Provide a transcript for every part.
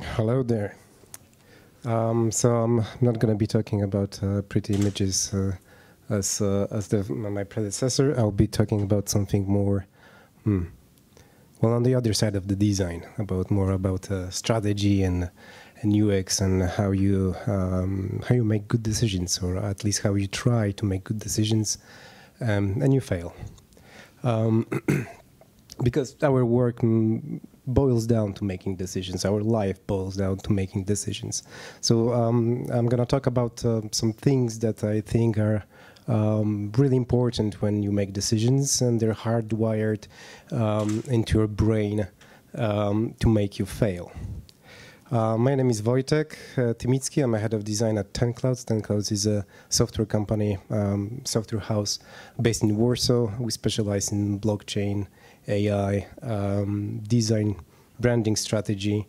Hello there. So I'm not going to be talking about pretty images as my predecessor. I'll be talking about something more, well, on the other side of the design, more about strategy and UX and how you make good decisions, or at least how you try to make good decisions, and you fail. Because our work boils down to making decisions. Our life boils down to making decisions. So I'm going to talk about some things that I think are really important when you make decisions, and they're hardwired into your brain to make you fail. My name is Wojciech Tymicki. I'm a head of design at 10Clouds. 10Clouds is a software company, software house based in Warsaw. We specialize in blockchain, AI, design, branding strategy.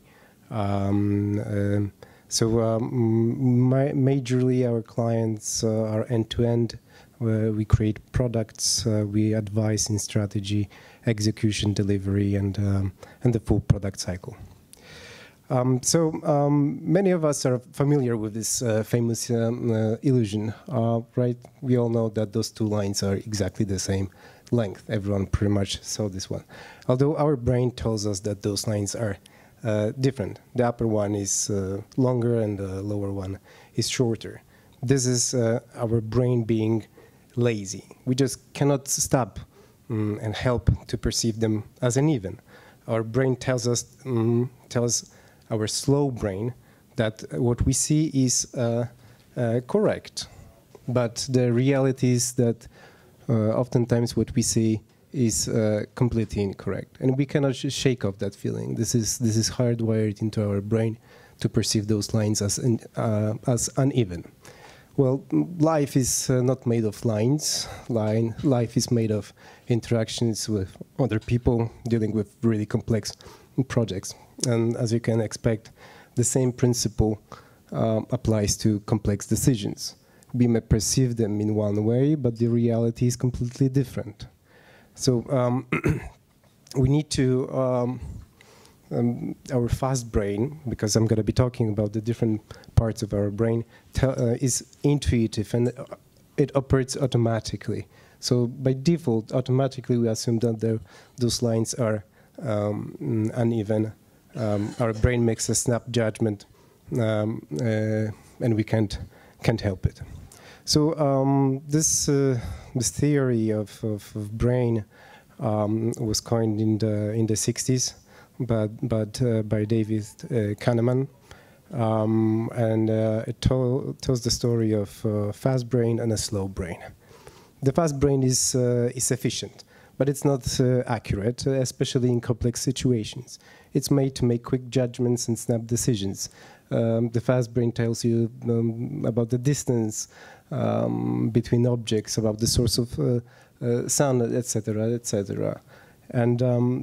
Majorly our clients are end-to-end. We create products, we advise in strategy, execution, delivery, and the full product cycle. Many of us are familiar with this famous illusion, right? We all know that those two lines are exactly the same length. Everyone pretty much saw this one. Although our brain tells us that those lines are different. The upper one is longer and the lower one is shorter. This is our brain being lazy. We just cannot stop and help to perceive them as uneven. Our brain tells our slow brain that what we see is correct. But the reality is that oftentimes what we see is completely incorrect, and we cannot shake off that feeling. This is hardwired into our brain to perceive those lines as uneven. Well, life is not made of lines. Life is made of interactions with other people dealing with really complex projects. And as you can expect, the same principle applies to complex decisions. We may perceive them in one way, but the reality is completely different. So we need to, our fast brain, because I'm going to be talking about the different parts of our brain, is intuitive and it operates automatically. So by default, automatically we assume that those lines are uneven. Our brain makes a snap judgment, and we can't help it. So this theory of brain was coined in the 60s, by David Kahneman, and it tells the story of a fast brain and a slow brain. The fast brain is efficient, but it's not accurate, especially in complex situations. It's made to make quick judgments and snap decisions. The fast brain tells you about the distance between objects, about the source of sound, etc., etc. And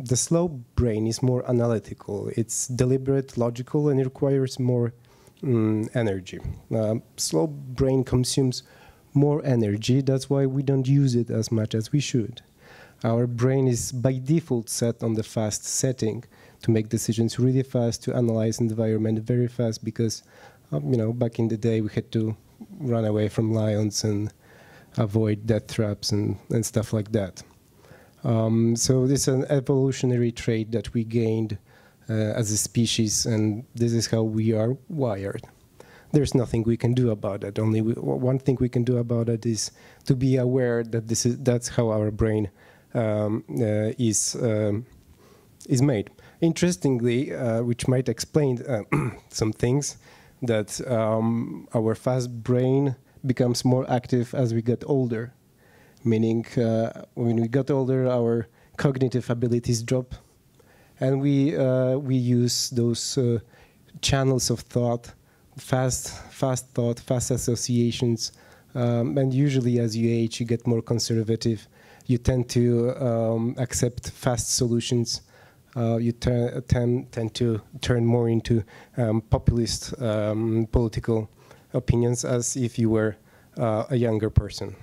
the slow brain is more analytical. It's deliberate, logical, and it requires more energy. Slow brain consumes more energy. That's why we don't use it as much as we should. Our brain is by default set on the fast setting to make decisions really fast, to analyze environment very fast, because back in the day we had to run away from lions and avoid death traps and stuff like that. So this is an evolutionary trait that we gained as a species, and this is how we are wired. There's nothing we can do about it. Only one thing we can do about it is to be aware that that's how our brain is made. Interestingly, which might explain some things, that our fast brain becomes more active as we get older. Meaning, when we get older, our cognitive abilities drop, and we use those channels of thought, fast thought, fast associations, and usually as you age, you get more conservative. You tend to accept fast solutions. You tend to turn more into populist political opinions, as if you were a younger person.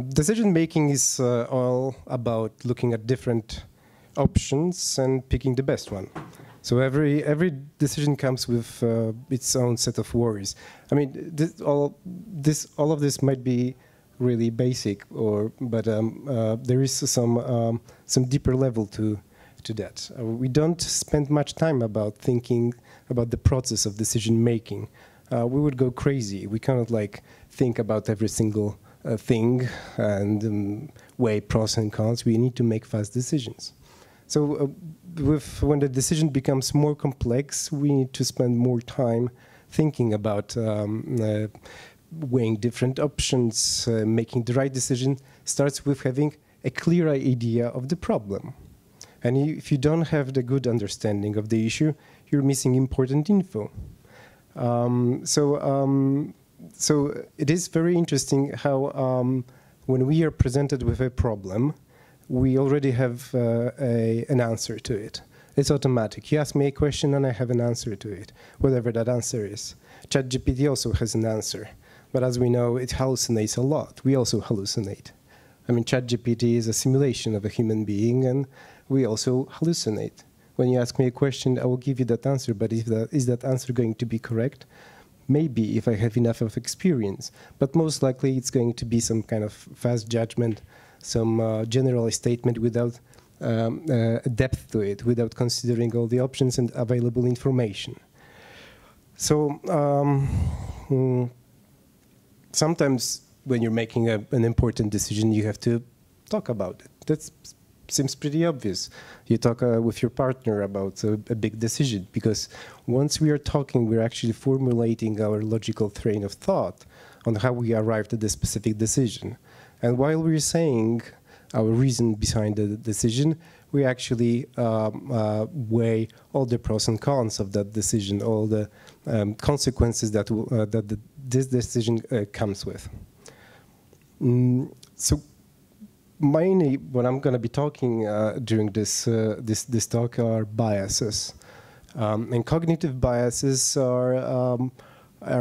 Decision making is all about looking at different options and picking the best one. So every decision comes with its own set of worries. I mean, all of this might be really basic, but there is some deeper level to that. We don't spend much time about thinking about the process of decision making. We would go crazy. We cannot like think about every single thing and weigh pros and cons. We need to make fast decisions. So when the decision becomes more complex, we need to spend more time thinking about weighing different options. Making the right decision starts with having a clear idea of the problem. And if you don't have the good understanding of the issue, you're missing important info. So it is very interesting how when we are presented with a problem, we already have an answer to it. It's automatic. You ask me a question and I have an answer to it, whatever that answer is. ChatGPT also has an answer, but as we know, it hallucinates a lot. We also hallucinate. I mean, ChatGPT is a simulation of a human being, and we also hallucinate. When you ask me a question, I will give you that answer, but is that answer going to be correct? Maybe, if I have enough of experience, but most likely it's going to be some kind of fast judgment, some general statement without depth to it, without considering all the options and available information. So sometimes when you're making an important decision, you have to talk about it. That seems pretty obvious. You talk with your partner about a big decision, because once we are talking, we're actually formulating our logical train of thought on how we arrived at a specific decision. And while we're saying our reason behind the decision, we actually weigh all the pros and cons of that decision, all the consequences that this decision comes with. So mainly what I'm going to be talking during this talk are biases. And cognitive biases are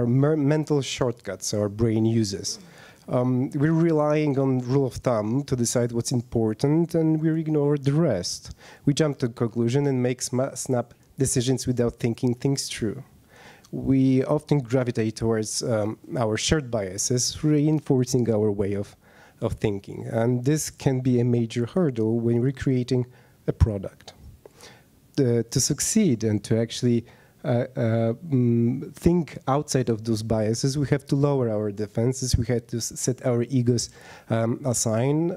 mental shortcuts our brain uses. We're relying on rule of thumb to decide what's important, and we ignore the rest. We jump to conclusion and make snap decisions without thinking things through. We often gravitate towards our shared biases, reinforcing our way of thinking. And this can be a major hurdle when we're creating a product. To succeed and to actually think outside of those biases, we have to lower our defenses, we have to set our egos aside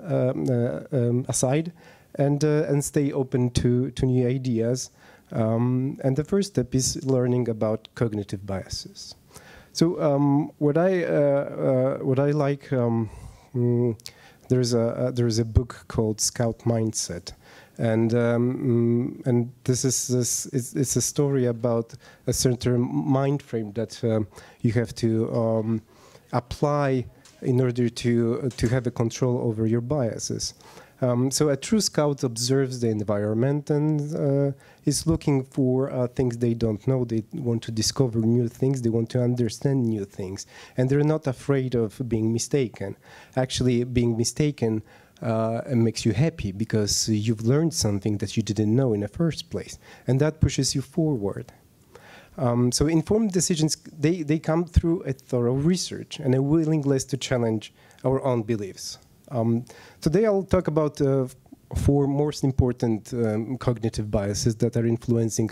and stay open to new ideas. And the first step is learning about cognitive biases. So what I like, there is a book called Scout Mindset. And it's a story about a certain mind frame that you have to apply in order to have a control over your biases. So a true scout observes the environment and is looking for things they don't know. They want to discover new things. They want to understand new things. And they're not afraid of being mistaken. Actually, being mistaken makes you happy because you've learned something that you didn't know in the first place. And that pushes you forward. So informed decisions, they come through a thorough research and a willingness to challenge our own beliefs. Today I'll talk about 4 most important cognitive biases that are influencing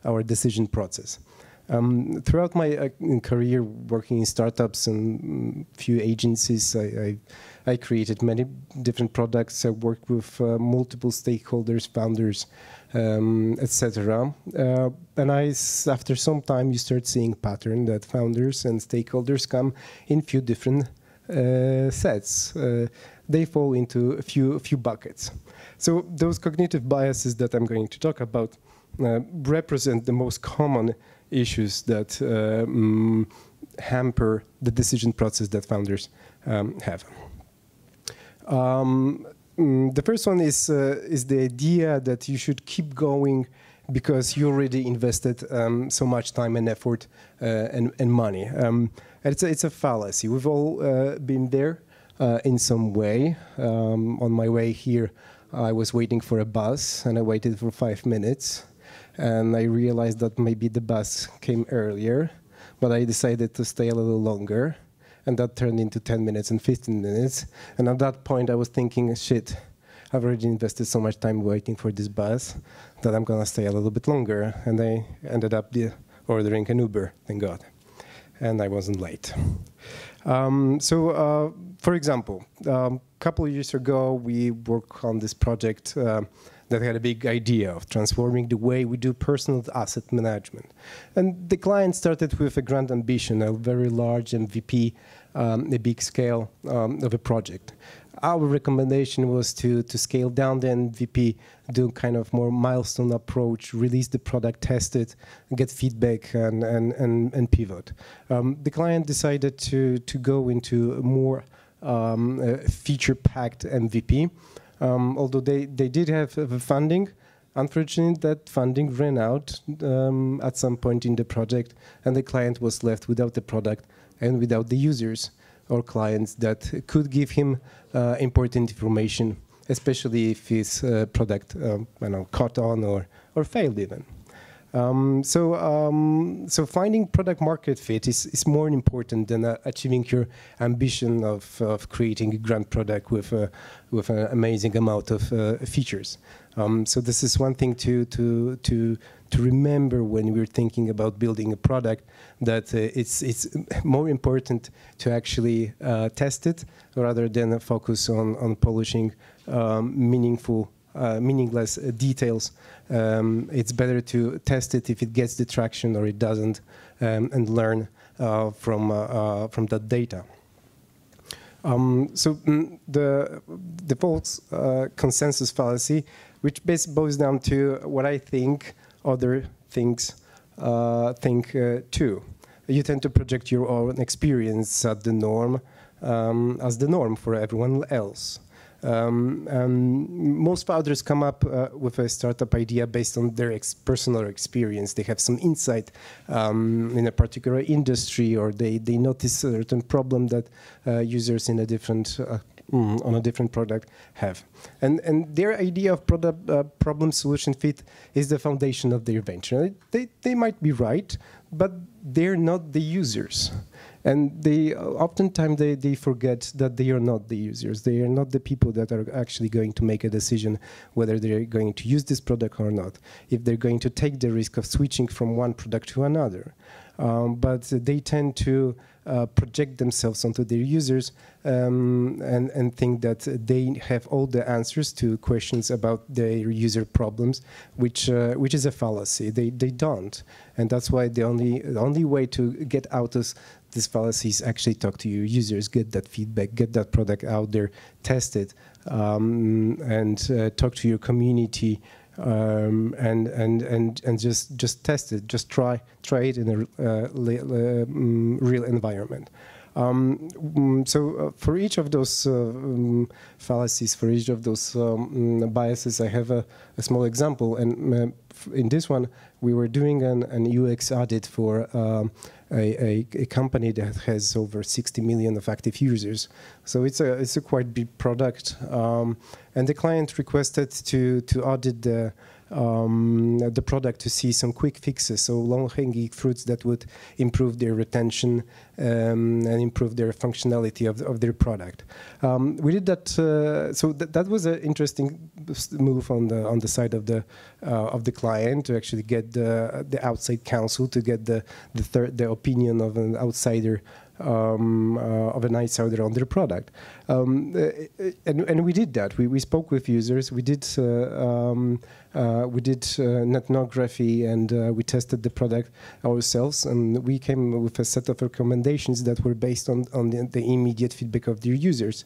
our decision process. Throughout my career working in startups and few agencies, I created many different products. I worked with multiple stakeholders, founders, etc. And after some time, you start seeing a pattern that founders and stakeholders come in few different sets. They fall into a few buckets. So those cognitive biases that I'm going to talk about represent the most common issues that hamper the decision process that founders have. The first one is the idea that you should keep going because you already invested so much time and effort and money. And it's a fallacy. We've all been there in some way. On my way here, I was waiting for a bus, and I waited for 5 minutes. and I realized that maybe the bus came earlier, but I decided to stay a little longer, and that turned into 10 minutes and 15 minutes. And at that point, I was thinking, shit, I've already invested so much time waiting for this bus that I'm gonna stay a little bit longer. And I ended up ordering an Uber, thank God. And I wasn't late. For example, a couple of years ago, we worked on this project that had a big idea of transforming the way we do personal asset management. And the client started with a grand ambition, a very large MVP, a big scale of a project. Our recommendation was to scale down the MVP, do kind of more milestone approach, release the product, test it, get feedback, and pivot. The client decided to go into a more feature-packed MVP. Although they did have funding, unfortunately that funding ran out at some point in the project, and the client was left without the product and without the users or clients that could give him important information, especially if his product caught on or failed even. So finding product market fit is more important than achieving your ambition of creating a grand product with an amazing amount of features. So this is one thing to remember when we're thinking about building a product, that it's more important to actually test it rather than focus on polishing meaningless details. It's better to test it if it gets the traction or it doesn't, and learn from that data. The false consensus fallacy, which basically boils down to what I think other think too. You tend to project your own experience as the norm for everyone else. Most founders come up with a startup idea based on their personal experience. They have some insight in a particular industry, or they notice a certain problem that users in a different on a different product have. And their idea of product problem solution fit is the foundation of their venture. They might be right, but they're not the users. And they oftentimes they forget that they are not the users. They are not the people that are actually going to make a decision whether they're going to use this product or not, if they're going to take the risk of switching from one product to another. But they tend to project themselves onto their users and think that they have all the answers to questions about their user problems, which is a fallacy. They don't, and that's why the only way to get out of this fallacy is actually talk to your users, get that feedback, get that product out there, test it, and talk to your community. And just test it, just try it in a real environment. So for each of those fallacies, for each of those biases, I have a small example. And in this one, we were doing an UX audit for a company that has over 60 million of active users. So it's a quite big product. And the client requested to audit the product to see some quick fixes, so low-hanging fruits that would improve their retention and improve their functionality of their product. We did that, so that was an interesting move on the side of the client, to actually get the outside counsel, to get the opinion of an outsider. Of an outsider on their product, and we did that. We spoke with users. We did ethnography, and we tested the product ourselves. And we came with a set of recommendations that were based on the immediate feedback of their users.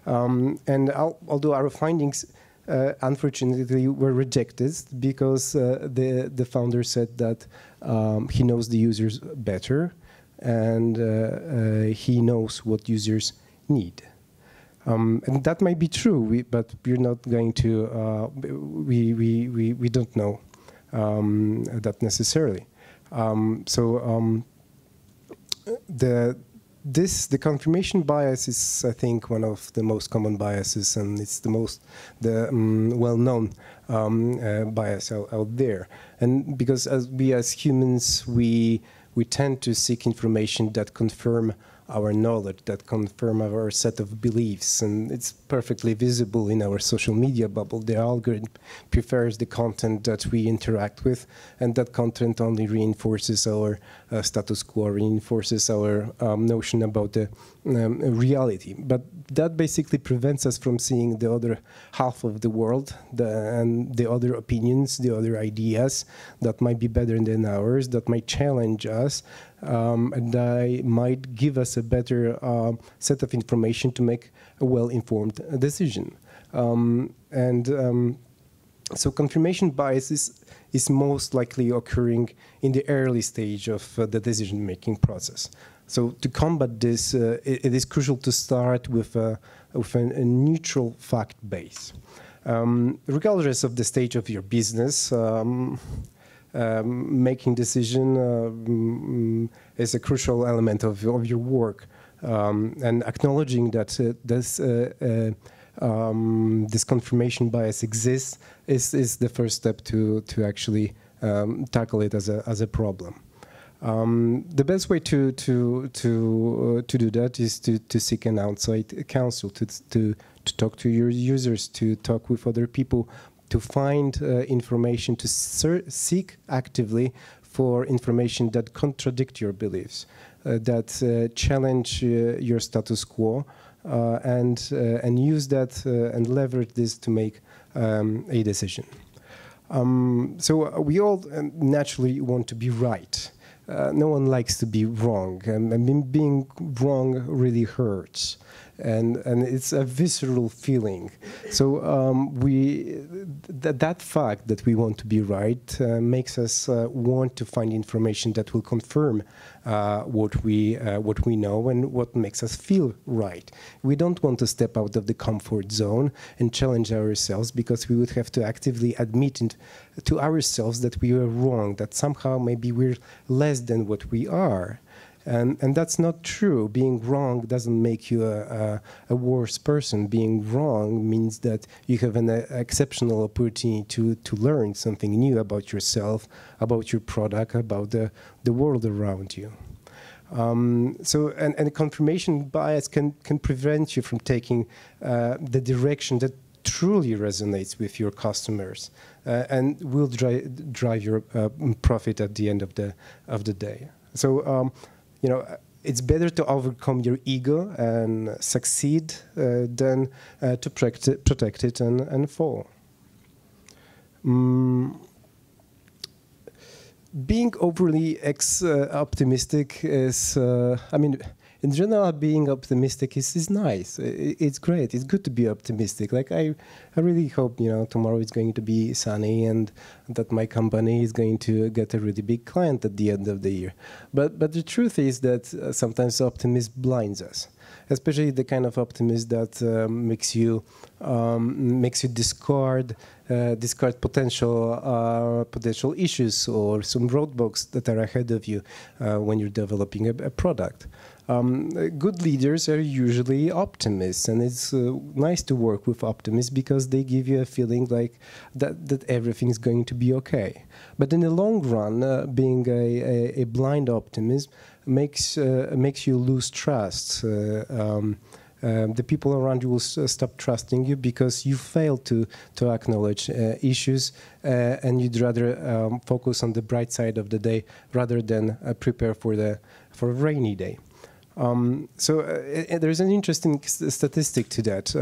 And although our findings unfortunately were rejected because the founder said that he knows the users better. And he knows what users need. And that might be true, but we're not going to, we don't know that necessarily. The the confirmation bias is, I think, one of the most common biases, and it's the most well-known bias out there. And because as humans, we tend to seek information that confirm our knowledge, that confirm our set of beliefs, and it's perfectly visible in our social media bubble. The algorithm prefers the content that we interact with, and that content only reinforces our status quo, reinforces our notion about the reality. But that basically prevents us from seeing the other half of the world, and the other opinions, the other ideas that might be better than ours, that might challenge us, and that might give us a better set of information to make a well-informed decision. So confirmation bias is most likely occurring in the early stage of the decision-making process. So to combat this, it is crucial to start with a neutral fact base. Regardless of the stage of your business, making decision is a crucial element of your work, and acknowledging that this confirmation bias exists is the first step to actually tackle it as a problem. The best way to do that is to seek an outside counsel, to talk to your users, to talk with other people, to find information, to seek actively for information that contradict your beliefs, that challenge your status quo, and use that and leverage this to make a decision. So we all naturally want to be right. No one likes to be wrong, and being wrong really hurts, and it's a visceral feeling. So that fact that we want to be right makes us want to find information that will confirm what we know and what makes us feel right. We don't want to step out of the comfort zone and challenge ourselves, because we would have to actively admit to ourselves that we were wrong, that somehow maybe we're less than what we are. And that's not true. Being wrong doesn't make you a worse person. Being wrong means that you have an exceptional opportunity to learn something new about yourself, about your product, about the world around you. And confirmation bias can prevent you from taking the direction that truly resonates with your customers and will drive your profit at the end of the day. So, it's better to overcome your ego and succeed than to protect it and fall. Being overly optimistic is, in general, being optimistic is nice. It's great. It's good to be optimistic. Like I really hope tomorrow is going to be sunny and that my company is going to get a really big client at the end of the year. But the truth is that sometimes optimism blinds us, especially the kind of optimism that makes you discard potential issues or some roadblocks that are ahead of you when you're developing a product. Good leaders are usually optimists, and it's nice to work with optimists because they give you a feeling like that everything's going to be okay. But in the long run, being a blind optimist makes you lose trust. The people around you will stop trusting you because you fail to acknowledge issues, and you'd rather focus on the bright side of the day rather than prepare for a rainy day. There's an interesting statistic to that.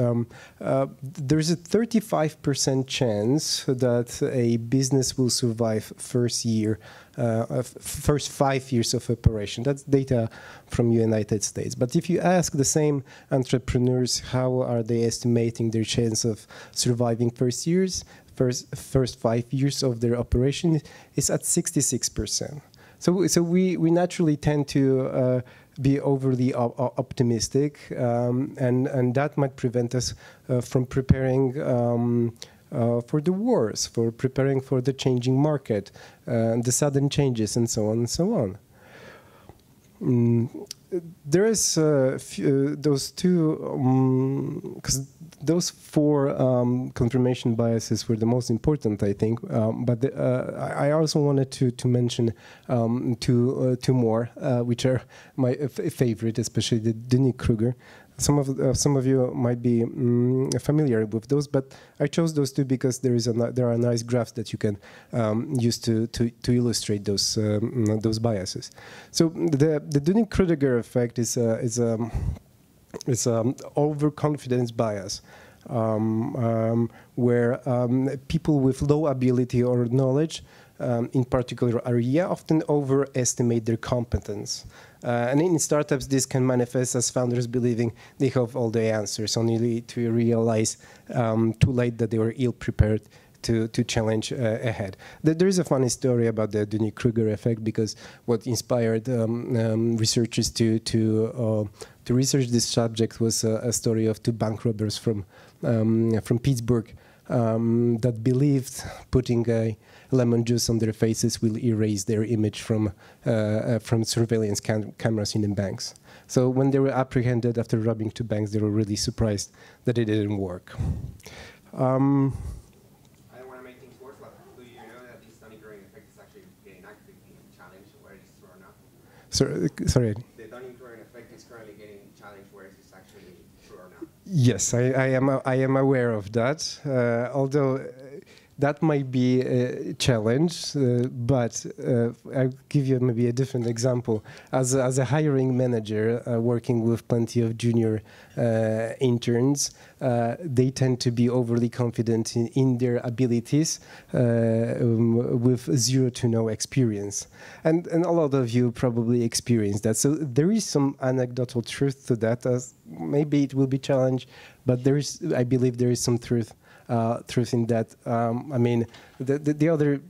There's a 35% chance that a business will survive first 5 years of operation. That's data from United States. But if you ask the same entrepreneurs how are they estimating their chance of surviving first 5 years of their operation, it's at 66%. So we naturally tend to be overly optimistic, and that might prevent us from preparing for the wars, for preparing for the changing market, the sudden changes, and so on and so on. there is those two, because those four confirmation biases were the most important, I think. But I also wanted to mention two more, which are my favorite, especially the Dunning-Kruger. Some of you might be familiar with those, but I chose those two because there are nice graphs that you can use to illustrate those biases. So the Dunning-Kruger effect is overconfidence bias, where people with low ability or knowledge in particular area often overestimate their competence. And in startups, this can manifest as founders believing they have all the answers, only to realize too late that they were ill-prepared to challenge ahead. There is a funny story about the Dunning-Kruger effect, because what inspired researchers to research this subject was a story of two bank robbers from Pittsburgh that believed putting a lemon juice on their faces will erase their image from surveillance cameras in the banks. So when they were apprehended after robbing two banks, they were really surprised that it didn't work. I don't want to make things worse, but do you know that this Dunning-Kruger effect is actually getting actively challenged, where it's true or not? Sorry. The Dunning-Kruger effect is currently getting challenged, where it's actually true or not? Yes, I am aware of that. Although that might be a challenge, but I'll give you maybe a different example. As a hiring manager working with plenty of junior interns, they tend to be overly confident in their abilities with zero to no experience. And a lot of you probably experienced that. So there is some anecdotal truth to that. Maybe it will be challenged, but I believe there is some truth in that. I mean, the other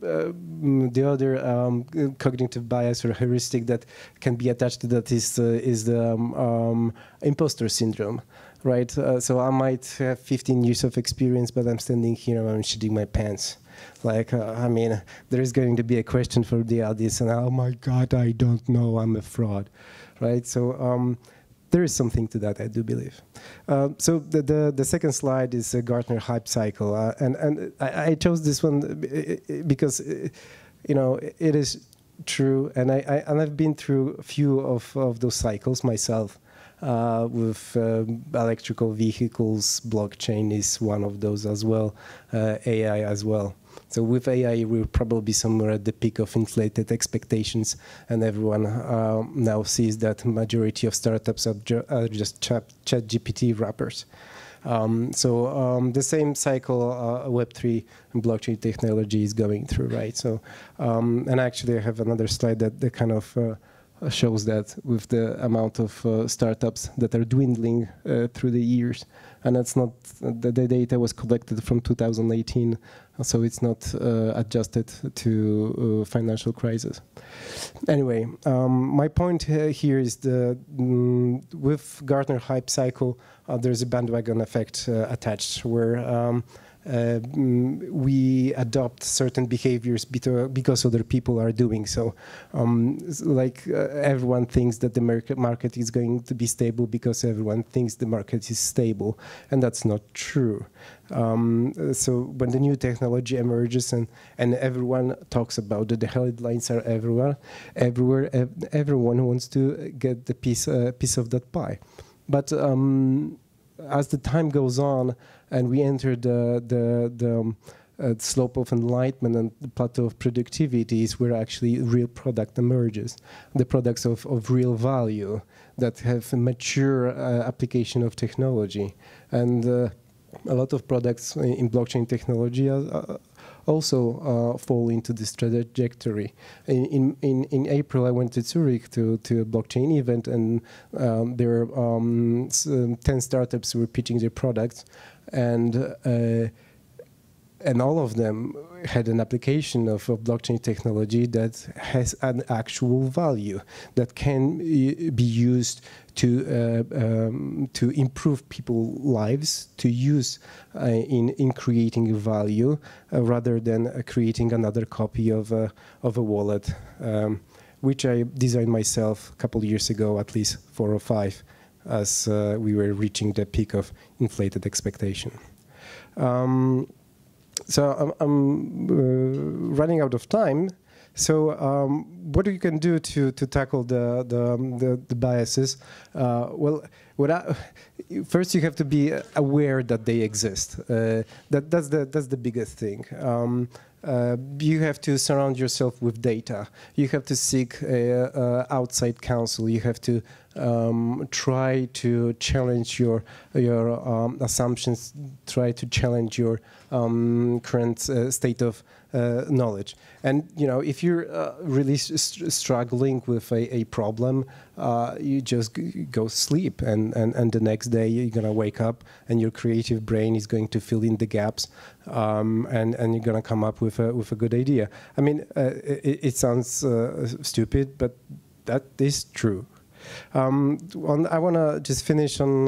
cognitive bias or heuristic that can be attached to that is the imposter syndrome, right? So I might have 15 years of experience, but I'm standing here and I'm shitting my pants. Like, I mean, there is going to be a question for the audience, and oh my God, I don't know, I'm a fraud, right? So there is something to that, I do believe. So the second slide is a Gartner hype cycle, and I chose this one because you know it is true, and I've been through a few of those cycles myself. With electrical vehicles, blockchain is one of those as well, AI as well. So with AI, we're probably somewhere at the peak of inflated expectations, and everyone now sees that majority of startups are just ChatGPT wrappers. The same cycle Web3 and blockchain technology is going through, right? So, and actually I have another slide that kind of shows that with the amount of startups that are dwindling through the years. And that's not, the data was collected from 2018, so it's not adjusted to financial crisis. Anyway, my point here is with Gartner hype cycle, there's a bandwagon effect attached where we adopt certain behaviors because other people are doing so. Everyone thinks that the market is going to be stable because everyone thinks the market is stable, and that's not true. So when the new technology emerges and everyone talks about it, the headlines are everywhere. Everyone wants to get the piece of that pie. But as the time goes on and we enter the slope of enlightenment and the plateau of productivity is where actually real product emerges. The products of real value that have a mature application of technology. And a lot of products in blockchain technology also fall into this trajectory. In April, I went to Zurich to a blockchain event, and there were 10 startups who were pitching their products, and all of them had an application of blockchain technology that has an actual value that can be used to improve people's lives, to use in creating value rather than creating another copy of a wallet which I designed myself a couple of years ago, at least 4 or 5, as we were reaching the peak of inflated expectation. So I'm running out of time. So what you can do to tackle the biases? Well, first you have to be aware that they exist. That's the biggest thing. You have to surround yourself with data. You have to seek outside counsel. You have to try to challenge your assumptions. Try to challenge your current state of knowledge. And if you're really struggling with a problem, you just go sleep, and the next day you're gonna wake up, and your creative brain is going to fill in the gaps, and you're gonna come up with a good idea. I mean, it sounds stupid, but that is true. I want to just finish on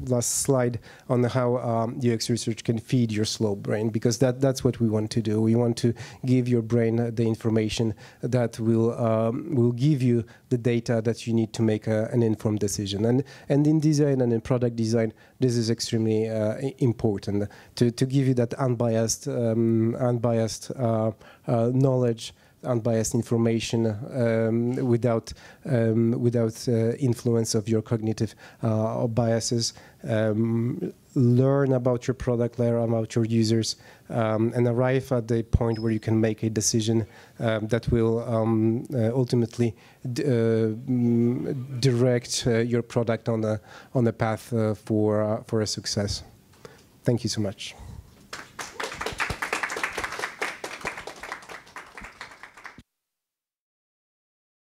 last slide on how UX research can feed your slow brain, because that's what we want to do. We want to give your brain the information that will give you the data that you need to make an informed decision. And in design and in product design, this is extremely important to give you that unbiased knowledge, unbiased information without influence of your cognitive biases. Learn about your product, learn about your users, and arrive at the point where you can make a decision that will ultimately direct your product on a path for a success. Thank you so much.